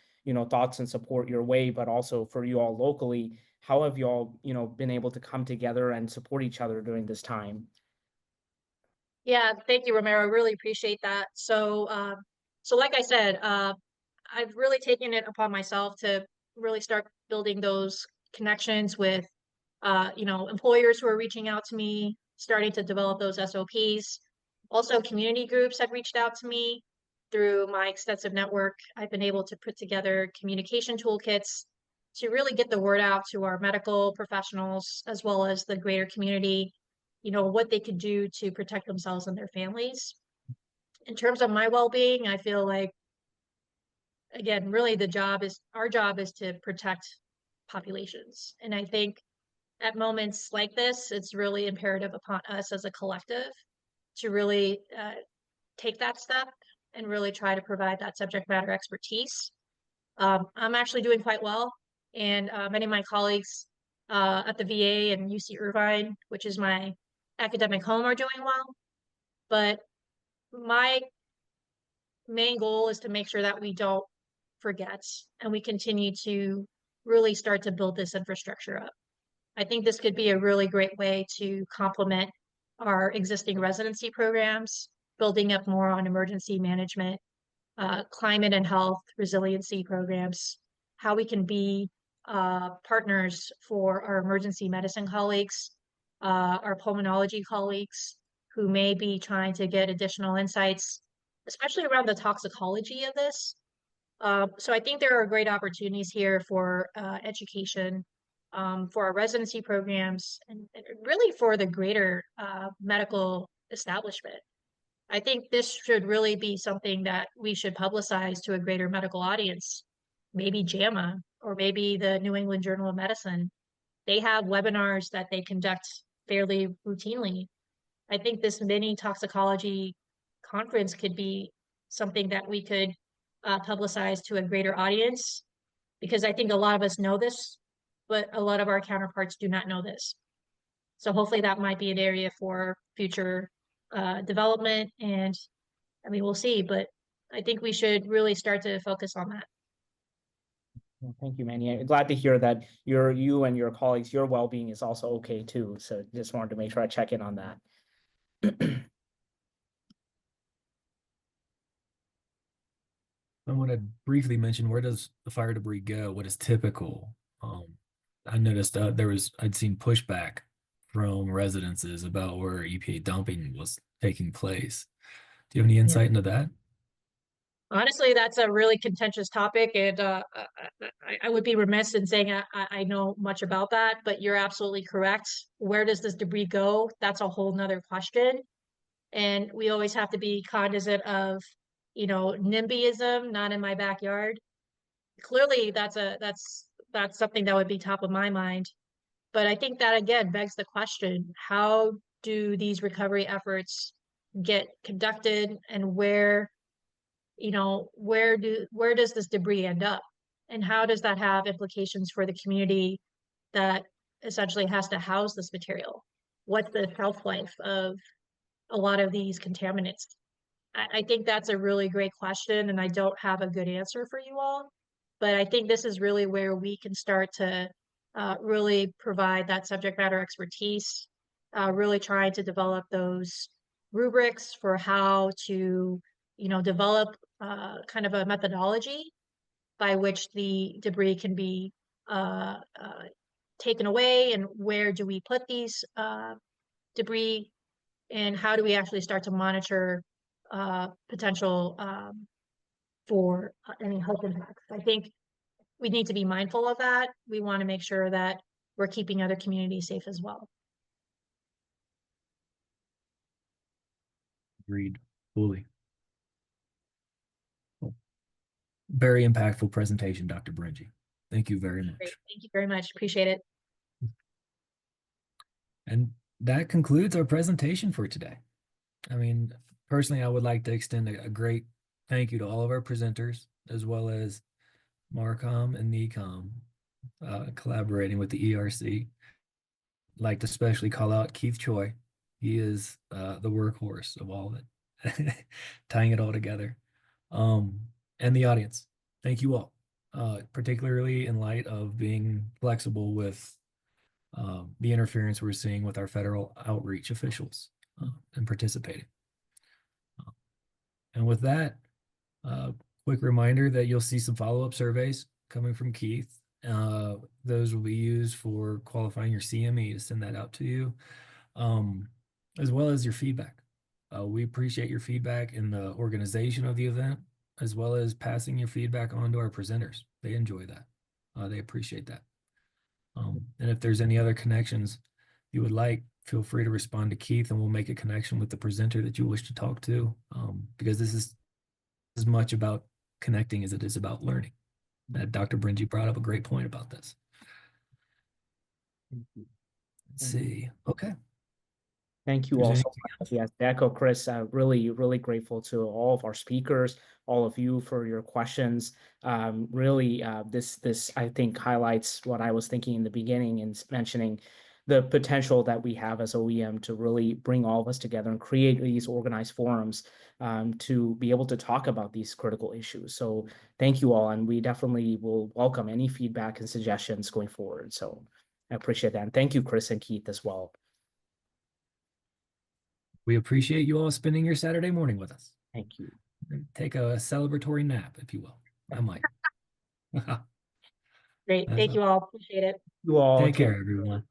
thoughts and support your way, but also for you all locally, how have you all, been able to come together and support each other during this time? Yeah, thank you, Romero. I really appreciate that. So like I said, I've really taken it upon myself to really start building those connections with, employers who are reaching out to me, starting to develop those SOPs. Also, community groups have reached out to me through my extensive network. I've been able to put together communication toolkits to really get the word out to our medical professionals as well as the greater community, what they could do to protect themselves and their families. In terms of my well-being, I feel like, again, really our job is to protect populations. And I think at moments like this, it's really imperative upon us as a collective to really take that step and really try to provide that subject matter expertise. I'm actually doing quite well, and many of my colleagues at the VA and UC Irvine, which is my academic home, are doing well. But my main goal is to make sure that we don't forget and we continue to really start to build this infrastructure up. I think this could be a really great way to complement our existing residency programs, building up more on emergency management, climate and health resiliency programs, how we can be partners for our emergency medicine colleagues, our pulmonology colleagues who may be trying to get additional insights, especially around the toxicology of this. So I think there are great opportunities here for education, for our residency programs, and really for the greater medical establishment. I think this should really be something that we should publicize to a greater medical audience, maybe JAMA or maybe the New England Journal of Medicine. They have webinars that they conduct fairly routinely. I think this mini toxicology conference could be something that we could publicize to a greater audience because I think a lot of us know this, but a lot of our counterparts do not know this. So hopefully that might be an area for future development. And I mean, we'll see, but I think we should really start to focus on that. Well, thank you, Manny. I'm glad to hear that you and your colleagues, your well-being is also okay too. So just wanted to make sure I check in on that. I want to briefly mention, where does the fire debris go? What is typical? I noticed I'd seen pushback from residences about where EPA dumping was taking place. Do you have any Yeah. insight into that? Honestly, that's a really contentious topic, and I would be remiss in saying I know much about that, but you're absolutely correct. Where does this debris go? That's a whole nother question. And we always have to be cognizant of, NIMBYism, not in my backyard. Clearly, that's something that would be top of my mind. But I think that again begs the question, how do these recovery efforts get conducted, and where does this debris end up? And how does that have implications for the community that essentially has to house this material? What's the shelf life of a lot of these contaminants? I think that's a really great question, and I don't have a good answer for you all. But I think this is really where we can start to really provide that subject matter expertise, really trying to develop those rubrics for how to, develop kind of a methodology by which the debris can be taken away, and where do we put these debris, and how do we actually start to monitor potential for any health impacts. I think we need to be mindful of that. We want to make sure that we're keeping other communities safe as well. Agreed fully. Well, very impactful presentation, Dr. Berenji. Thank you very much. Great. Thank you very much. Appreciate it. And that concludes our presentation for today. I mean, personally, I would like to extend a great thank you to all of our presenters, as well as Marcom and NECOM, collaborating with the ERC. I'd like to especially call out Keith Choi. He is the workhorse of all of it, tying it all together. And the audience, thank you all, particularly in light of being flexible with the interference we're seeing with our federal outreach officials and participating. And with that, quick reminder that you'll see some follow-up surveys coming from Keith. Those will be used for qualifying your CME to send that out to you, as well as your feedback. We appreciate your feedback in the organization of the event, as well as passing your feedback on to our presenters. They enjoy that. They appreciate that. And if there's any other connections you would like, feel free to respond to Keith, and we'll make a connection with the presenter that you wish to talk to, because this is as much about connecting as it is about learning. Dr. Berenji brought up a great point about this. Let's see. Okay. Thank you There's all so anything much. Yes, to echo Chris, really, really grateful to all of our speakers, all of you for your questions. Really, this I think highlights what I was thinking in the beginning and mentioning the potential that we have as OEM to really bring all of us together and create these organized forums to be able to talk about these critical issues. So thank you all, and we definitely will welcome any feedback and suggestions going forward. So I appreciate that. And thank you, Chris and Keith, as well. We appreciate you all spending your Saturday morning with us. Thank you. Take a celebratory nap, if you will. I might. Great. Thank you all. Appreciate it. You all Take care, everyone.